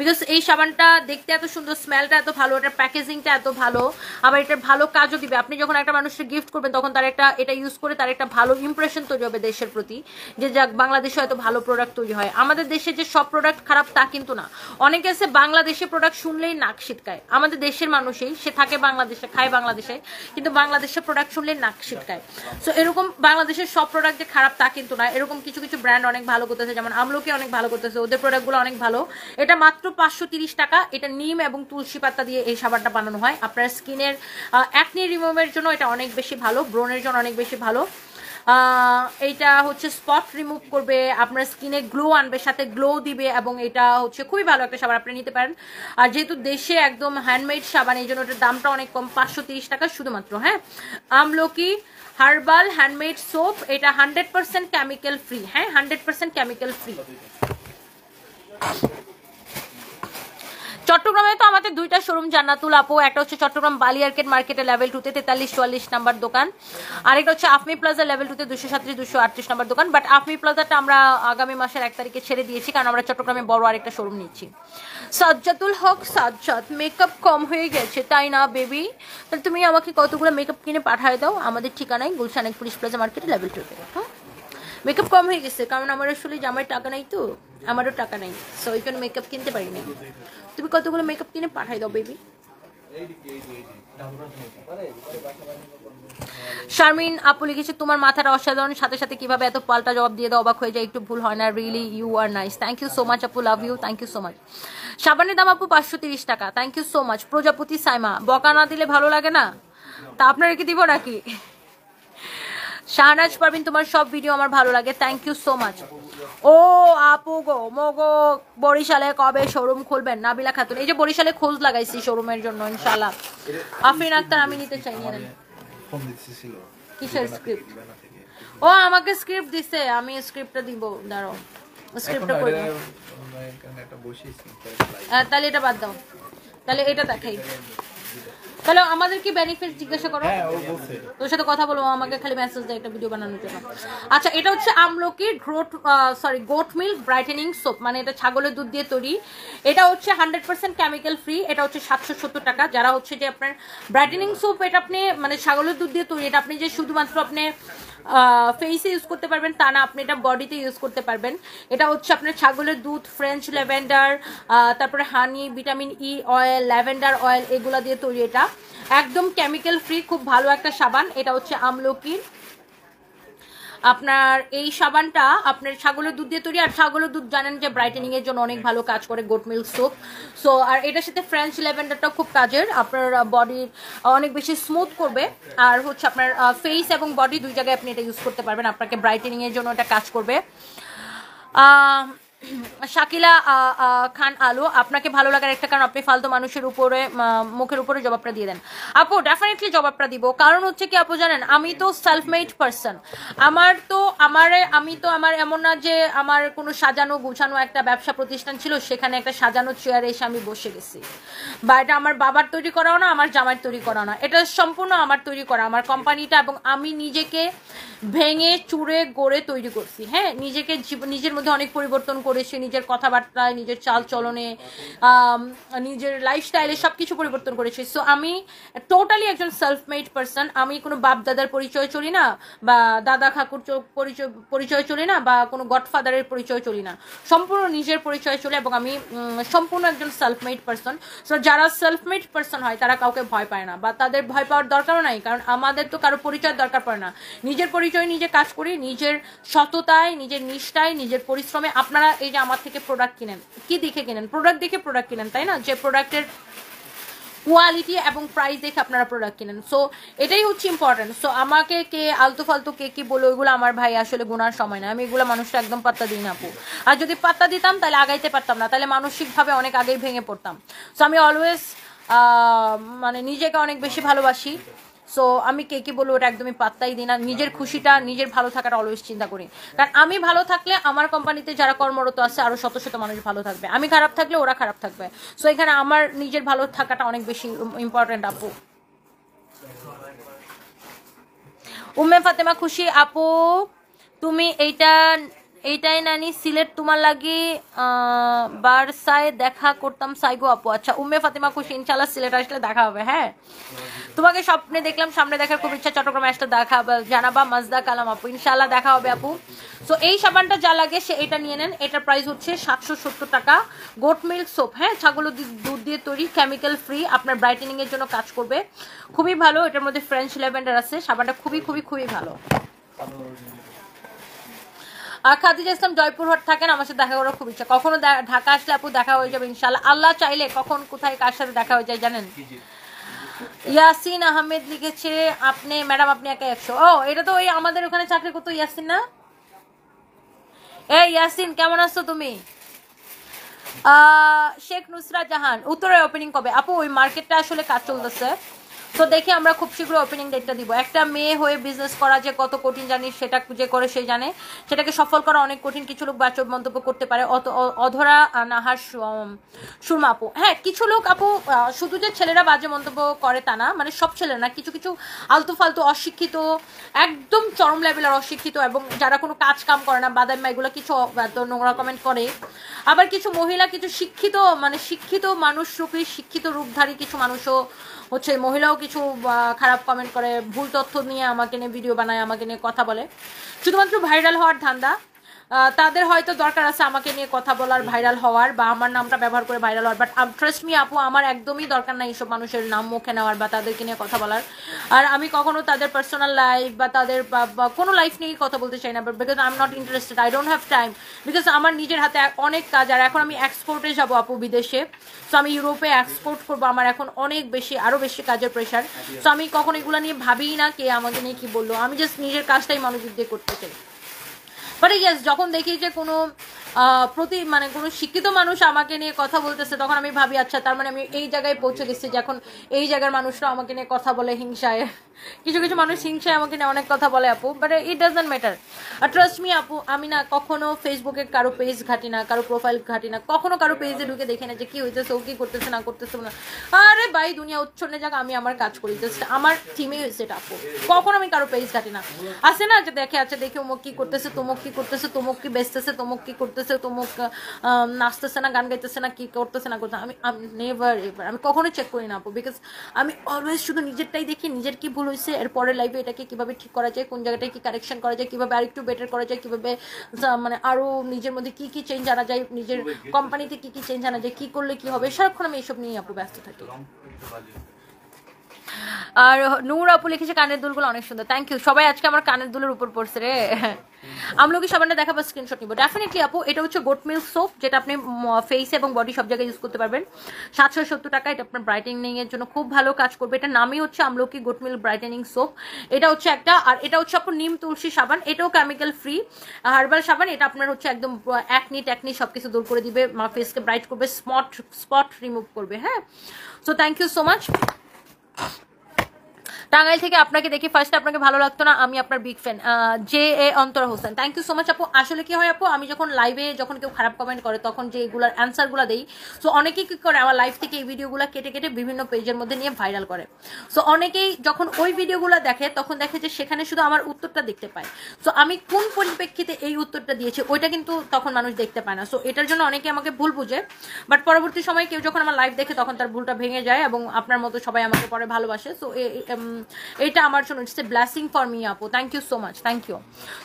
[SPEAKER 1] বিকজ এই সাবানটা দেখতে এত সুন্দর, স্মেলটা এত ভালো, এটার প্যাকেজিংটা এত ভালো, আবার এটার ভালো কাজও দিবে। আপনি যখন একটা মানুষকে গিফট করবেন, তখন তার একটা, এটা ইউজ করে তার একটা ভালো ইমপ্রেশন তৈরি হবে দেশের প্রতি, যে যাক বাংলাদেশে হয়তো ভালো প্রোডাক্ট তৈরি হয়। আমাদের দেশে যে সব প্রোডাক্ট খারাপ তা কিন্তু না। অনেকে আছে বাংলাদেশে প্রোডাক্ট শুনলেই নাক ছিটকায়, আমাদের দেশের মানুষই, সে থাকে বাংলাদেশে, খায় বাংলাদেশে, কিন্তু বাংলাদেশের প্রোডাক্ট শুনলেই নাক ছিটকায়। সো এরকম বাংলাদেশের সব প্রোডাক্ট যে খারাপ তা কিন্তু না। এরকম কিছু কিছু ব্র্যান্ড অনেক ভালো করতেছে, যেমন আমলকি অনেক ভালো করতেছে, ওদের প্রোডাক্টগুলো অনেক ভালো। এটা মাত্র 530 টাকা। এটা নিম এবং তুলসী পাতা দিয়ে এই সাবানটা বানানো হয়। আপনার স্কিনের অ্যাকনি রিমুভের জন্য এটা অনেক বেশি ভালো, ব্রণের জন্য অনেক বেশি ভালো। এইটা হচ্ছে স্পট রিমুভ করবে, আপনার স্কিনে গ্লো আনবে, সাথে গ্লো দিবে, এবং এটা হচ্ছে খুবই ভালো একটা সাবান, আপনি নিতে পারেন। আর যেহেতু দেশে একদম হ্যান্ডমেড সাবান, এই জন্য এটার দামটা অনেক কম, 530 টাকা শুধুমাত্র। হ্যাঁ, আমলকি হার্বাল হ্যান্ডমেড সোপ, এটা 100% কেমিক্যাল ফ্রি। হ্যাঁ, 100% কেমিক্যাল ফ্রি। চট্টগ্রামে তো আমাদের 2টা শোরুম জান্নাতুল আপু, একটা হচ্ছে চট্টগ্রাম বালিয়ার্কেট মার্কেটে লেভেল 2তে 43-44 নাম্বার দোকান, আরেকটা হচ্ছে আফমি প্লাজা লেভেল 2তে 237-238 নাম্বার দোকান। বাট আফমি প্লাজাটা আমরা আগামী মাসের 1 তারিখে ছেড়ে দিয়েছি, কারণ আমরা চট্টগ্রামে বড় আরেকটা শোরুম নিচ্ছি। সাজ্জাতুল হক সাজ্জাদ, মেকআপ কম হয়ে গেছে তাই না বেবি? তাহলে তুমি আমাকে কতগুলো মেকআপ কিনে পাঠিয়ে দাও আমাদের ঠিকানায়, গুলশান পুলিশ প্লাজা মার্কেটে লেভেল 2তে। হ্যাঁ, মেকআপ কম হয়ে গেছে, কারণ আমার আসলে জামাই টাকা নাই, তো আমারও টাকা নাই, সো ওই জন্য মেকআপ কিনতে পারি না। তুমি কতগুলো মেকআপ কিনে পাঠাই দাও বেবি। শারমিন আপু লিখেছে তোমার মাথাটা অসাধারণ, সাথে সাথে কিভাবে এত পাল্টা জবাব দিয়ে দাও, অবাক হয়ে যায়, একটু ভুল হয় না, really you are nice. Thank you so much আপু, love you, thank you so much. সাবানের দাম আপু 530 টাকা, থ্যাংক ইউ সো মাচ। প্রজাপতি সাইমা, বকা না দিলে ভালো লাগে না, তা আপনারা কি দিব নাকি? শাহনাজ পারবিন, তোমার সব ভিডিও আমার ভালো লাগে, থ্যাংক ইউ সো মাচ। ও আপু গো মগো, বরিশালে কবে শোরুম খুলবেন? নাবিলা খাতুন, এই যে বরিশালে খোঁজ লাগাইছি শোরুমের জন্য ইনশাআল্লাহ। আফরিন আক্তার, আমি নিতে চাই, নিয়ে নেন। কিসের স্ক্রিপ্ট? ও আমাকে স্ক্রিপ্ট দিছে, আমি স্ক্রিপ্টটা দিব, দাঁড়াও স্ক্রিপ্টটা করে দাও। তাহলে এটা বাদ দাও, তাহলে এটা দেখাই। তাহলে আমাদের কি বেনিফিট জিজ্ঞাসা করো, তোর সাথে কথা বলবো, আমাকে খালি মেসেজ দেয় একটা ভিডিও বানানোর জন্য। আচ্ছা, এটা হচ্ছে আমলকির গোট মিল্ক ব্রাইটেনিং সোপ, মানে এটা ছাগলের দুধ দিয়ে তৈরি। এটা হচ্ছে 100% কেমিক্যাল ফ্রি। এটা হচ্ছে 770 টাকা। যারা হচ্ছে যে আপনার ব্রাইটেনিং সোপ, এটা আপনি মানে ছাগলের দুধ দিয়ে তৈরি, এটা আপনি যে শুধুমাত্র আপনি ফেসে ইউজ করতে পারবেন তা না, আপনি এটা বডিতে ইউজ করতে পারবেন। এটা হচ্ছে আপনার ছাগলের দুধ, ফ্রেঞ্চ ল্যাভেন্ডার, তারপরে honey, vitamin E oil, lavender oil, এগুলা দিয়ে তৈরি। এটা একদম কেমিক্যাল ফ্রি, খুব ভালো একটা সাবান। এটা হচ্ছে আমলকির। আপনার এই সাবানটা আপনার ছাগলের দুধ দিয়ে তৈরি, আর ছাগলের দুধ জানেন যে ব্রাইটেনিং এর জন্য অনেক ভালো কাজ করে, গোট মিল্ক সোপ। সো আর এটার সাথে ফ্রেঞ্চ ল্যাভেন্ডারটা খুব কাজের, আপনার বডির অনেক বেশি স্মুথ করবে। আর হচ্ছে আপনার ফেস এবং বডি দুই জায়গায় আপনি এটা ইউজ করতে পারবেন, আপনাকে ব্রাইটেনিং এর জন্য এটা কাজ করবে। শাকিলা খান আলু, আপনাকে ভালো লাগার একটা কারণ আপনি ফালতু মানুষের উপরে মুখের উপরে জবাবটা দিয়ে দেন। আপু ডেফিনেটলি জবাবটা দিব, কারণ হচ্ছে কি আপু জানেন, আমি তো সেলফ মেড পারসন। আমি তো আমার এমন না যে আমার কোনো সাজানো গুছানো একটা ব্যবসা প্রতিষ্ঠান ছিল, সেখানে একটা সাজানো চেয়ারে এসে আমি বসে গেছি, বা এটা আমার বাবার তৈরি করাও না, আমার জামাইয়ের তৈরি করাও না, এটা সম্পূর্ণ আমার তৈরি করা, আমার কোম্পানিটা। এবং আমি নিজেকে ভেঙে চুরে গড়ে তৈরি করছি। হ্যাঁ, নিজের মধ্যে অনেক পরিবর্তন করেছি, নিজের কথাবার্তায়, নিজের চাল চলনে, নিজের লাইফস্টাইলে সব কিছু পরিবর্তন করেছি। সো আমি টোটালি একজন সেলফ মেড পারসন। আমি কোনো বাপ দাদার পরিচয় চলি না, বা দাদা খাকুর পরিচয় চলি না, বা কোনো গডফাদারের পরিচয় চলি না, সম্পূর্ণ নিজের পরিচয় চলে। এবং আমি সম্পূর্ণ একজন সেলফ মেড পারসন। সো যারা সেলফ মেড পারসন হয় তারা কাউকে ভয় পায় না, বা তাদের ভয় পাওয়ার দরকারও নাই, কারণ আমাদের তো কারো পরিচয় দরকার পড়ে না। নিজের পরিচয় নিজে কাজ করি, নিজের সততায়, নিজের নিষ্ঠায়, নিজের পরিশ্রমে। আপনারা এই যে আমার থেকে প্রোডাক্ট কিনেন, কি দেখে কিনেন? প্রোডাক্ট দেখে প্রোডাক্ট কিনেন, তাই না? যে প্রোডাক্টের কোয়ালিটি এবং প্রাইস দেখে আপনারা প্রোডাক্ট কিনেন। সো এটাই হচ্ছে ইম্পর্টেন্ট। সো আমাকে কে আলতু ফালতু কে কি বলো, ওইগুলো আমার ভাই আসলে গুনার সময় না। আমি এগুলো মানুষটা একদম পাত্তা দিই না আপু। আর যদি পাত্তা দিতাম তাহলে আগাইতে পারতাম না, তাহলে মানসিকভাবে অনেক আগেই ভেঙে পড়তাম। সো আমি অলওয়েজ মানে নিজেকে অনেক বেশি ভালোবাসি। সো আমি কে কি বলবো ওটা একদমই পাত্তাই দিই না। নিজের খুশিটা, নিজের ভালো থাকাটা অলওয়েজ চিন্তা করি, কারণ আমি ভালো থাকলে আমার কোম্পানিতে যারা কর্মরত আছে আরো শত শত মানুষ ভালো থাকবে, আমি খারাপ থাকলে ওরা খারাপ থাকবে। সো এখানে আমার নিজের ভালো থাকাটা অনেক বেশি ইম্পর্টেন্ট আপু। উম্মে ফাতেমা খুশি আপু, তুমি এইটাই নানি সিলেট তোমার লাগি বারসায় দেখা করতাম সাইগো আপু। আচ্ছা উম্মে ফাতেমা খুশি, ইনশাল্লাহ সিলেট আসলে দেখা হবে। হ্যাঁ, তোমাকে স্বপ্নে দেখলাম, সামনে দেখার খুব ইচ্ছা, চট্টগ্রামে আসলে দেখা জানাবা। মাজদা কালাম আপু, ইনশাল্লাহ দেখা হবে আপু। সো এই সাবানটা যা লাগে সে এটা নিয়ে নেন। এটার প্রাইস হচ্ছে 770 টাকা। গোট মিল্ক সোপ, হ্যাঁ, ছাগলের দুধ দিয়ে তৈরি, কেমিক্যাল ফ্রি, আপনার ব্রাইটেনিং এর জন্য কাজ করবে, খুবই ভালো। এটার মধ্যে ফ্রেঞ্চ ল্যাভেন্ডার আছে। সাবানটা খুবই খুবই খুবই ভালো। খাদিজা ইসলাম জয়পুরহাট থাকেন, আমার সাথে দেখা করার খুব ইচ্ছা। কখনো ঢাকা আসলে আপু দেখা হয়ে যাবে ইনশাল্লাহ, আল্লাহ চাইলে। কখন কোথায় কার সাথে দেখা হয়ে যায় জানেন? ইয়াসিন আহমেদ লিখেছে আপনি ম্যাডাম আপনি একা 100। ও এটা তো ওই আমাদের ওখানে চাকরি করতো ইয়াসিন না? এই ইয়াসিন কেমন আছো তুমি? শেখ নুসরাত জাহান, উত্তরের ওপেনিং কবে আপু? ওই মার্কেটটা আসলে কাজ চলতেছে, তো দেখি আমরা খুব শীঘ্র ওপেনিং ডেটটা দিব। একটা মেয়ে হয়ে বিজনেস করা যে কত কঠিন জানি, সেটা যে করে সে জানে। সেটাকে সফল করা অনেক কঠিন। কিছু লোক বাচক মন্তব্য করতে পারে, অধরা নাহার সুরমা আপু। হ্যাঁ, কিছু লোক আপু শুধু যে ছেলেরা বাজে মন্তব্য করে তা না, মানে সব ছেলেরা না, কিছু কিছু আলতু ফালতু অশিক্ষিত, একদম চরম লেভেলের অশিক্ষিত, এবং যারা কোনো কাজ কাম করে না, বাদাইমা, এগুলো কিছু নোংরা কমেন্ট করে। আবার কিছু মহিলা, কিছু শিক্ষিত, মানে শিক্ষিত মানুষরূপী, শিক্ষিত রূপধারী কিছু মানুষও হচ্ছে, মহিলাও কিছু খারাপ কমেন্ট করে, ভুল তথ্য নিয়ে আমাকে নিয়ে ভিডিও বানায়, আমাকে নিয়ে কথা বলে, শুধুমাত্র ভাইরাল হওয়ার ধান্দা। তাদের হয়তো দরকার আছে আমাকে নিয়ে কথা বলার, ভাইরাল হওয়ার, বা আমার নামটা ব্যবহার করে ভাইরাল হওয়ার, বাট ট্রাস্ট মি আপু, আমার একদমই দরকার নাই এইসব মানুষের নাম মুখে নেওয়ার বা তাদেরকে নিয়ে কথা বলার। আর আমি কখনো তাদের পার্সোনাল লাইফ বা তাদের বা কোনো লাইফ নিয়েই কথা বলতে চাই না, because I am not interested, I don't have time, because আমার নিজের হাতে অনেক কাজ। আর এখন আমি এক্সপোর্টে যাবো আপু বিদেশে, সো আমি ইউরোপে এক্সপোর্ট করবো, আমার এখন অনেক বেশি, আরও বেশি কাজের প্রেশার। সো আমি কখনো এগুলো নিয়ে ভাবিই না কে আমাকে নিয়ে কি বললো, আমি জাস্ট নিজের কাজটাই মনোযোগ দিয়ে করতে চাই। বাট ইয়েস, যখন দেখি যে কোনো মানে কোনো শিক্ষিত মানুষ আমাকে নিয়ে কথা বলতেছে, তখন আমি ভাবি আচ্ছা তার মানে আমি এই জায়গায় পৌঁছে গেছি যে এখন এই জায়গার মানুষরা আমাকে নিয়ে কথা বলে হিংসায়। কিছু কিছু মানুষ হিংসায় আমাকে নিয়ে অনেক কথা বলে আপু, বাট ইট ডাজন্ট ম্যাটার। আর ট্রাস্ট মি আপু, আমি না কখনো ফেসবুকে কারো পেজ ঘাটি না, কারো প্রোফাইল ঘাটি না, কখনো কারো পেজে ঢুকে দেখি না যে কি হইতেছে, ও কি করতেছে না করতেছে না। আরে ভাই দুনিয়া উচ্ছন্নে যাক, আমি আমার কাজ করি, জাস্ট আমার থিমে হয়েছে এটা আপু। কখনো আমি কারো পেজ ঘাটি না। আছে না যে দেখে আচ্ছা দেখে অমুক কি করতেছে, তমুক কি করতেছে, তমুক কি বেচতেছে, তমুক কি করতেছে, তমুক নাচতেছে না গান গাইতেছে না কি করতেছে না করতেছে, আমি নেভার এভার আমি কখনো চেক করি না আপু, বিকজ আমি অলওয়েজ শুধু নিজেরটাই দেখি, নিজের কি ভুল হয়েছে, এর পরের লাইফে এটাকে কিভাবে ঠিক করা যায়, কোন জায়গাটায় কি কারেকশন করা যায়, কিভাবে আরেকটু বেটার করা যায়, কিভাবে মানে আরো নিজের মধ্যে কি কি চেঞ্জ আনা যায়, নিজের কোম্পানিতে কি কি চেঞ্জ আনা যায়, কি করলে কি হবে, সারাক্ষণ আমি এইসব নিয়ে আপু ব্যস্ত থাকি। আর নূর আপু লিখেছে কানের দুলগুলো অনেক সুন্দর, থ্যাংক ইউ। সবাই আজকে আমার কানের দুলের উপর পড়ছে রে। আমলকি সাবানটা দেখাবো, স্ক্রিনশট নিব ডেফিনেটলি আপু। এটা হচ্ছে গোট মিল্ক সোপ, যেটা আপনি ফেস এবং বডি সব জায়গায় ইউজ করতে পারবেন। 770 টাকা। এটা আপনার ব্রাইটেনিং এর জন্য খুব ভালো কাজ করবে। এটা নামই হচ্ছে আমলকি গোট মিল্ক ব্রাইটেনিং সোপ। এটা হচ্ছে একটা, আর এটা হচ্ছে আপনার নিম তুলসী সাবান, এটাও কেমিক্যাল ফ্রি হার্বাল সাবান। এটা আপনার হচ্ছে একদম একনি সবকিছু দূর করে দিবে, ফেসকে ব্রাইট করবে, স্পট রিমুভ করবে। হ্যাঁ, so thank you so much. Tangail থেকে আপনাকে দেখি ফার্স্ট আপনাকে ভালো লাগতো না, আমি আপনার big fan. J A Antara Hossain, thank you so much আপু। আসলে কি হয় আপু, আমি যখন লাইভে যখন কেউ খারাপ কমেন্ট করে তখন যে এগুলার অ্যান্সারগুলো দেই, সো অনেকেই কি করে আমার লাইভ থেকে এই ভিডিওগুলো কেটে কেটে বিভিন্ন পেজের মধ্যে নিয়ে ভাইরাল করে। সো অনেকেই যখন ওই ভিডিওগুলো দেখে তখন দেখে যে সেখানে শুধু আমার উত্তরটা দেখতে পায়। সো আমি কোন পরিপ্রেক্ষিতে এই উত্তরটা দিয়েছি ওইটা কিন্তু তখন মানুষ দেখতে পায় না। সো এটার জন্য অনেকে আমাকে ভুল বুঝে, বাট পরবর্তী সময় কেউ যখন আমার লাইভ দেখে তখন তার ভুলটা ভেঙে যায় এবং আপনার মতো সবাই আমাকে পরে ভালোবাসে। সো এটা আমার জন্য it's a blessing for me আপু, thank you so much, thank you.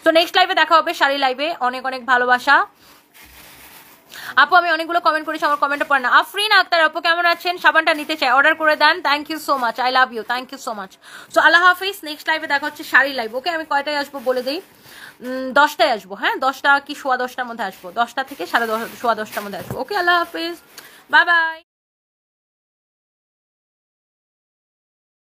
[SPEAKER 1] তো নেক্সট লাইভে দেখা হবে, শাড়ি লাইভে। অনেক অনেক ভালোবাসা আপু। আমি অনেকগুলো কমেন্ট করেছি, আমার কমেন্টে পড়ে না। আফরিন আক্তার আপু কেমন আছেন? সাবানটা নিতে চাই, অর্ডার করে দেন, thank you so much, I love you, thank you so much. So আল্লাহ হাফিজ, নেক্সট লাইভে দেখা হচ্ছে শাড়ি লাইভ। ওকে, আমি কয়টায় আসবো বলে দিই, 10টায় আসবো। হ্যাঁ, 10টা কি 10:15 মধ্যে আসবো, 10টা থেকে 10:30 10:15 মধ্যে আসবো। ওকে, আল্লাহ হাফিজ, বাই বাই।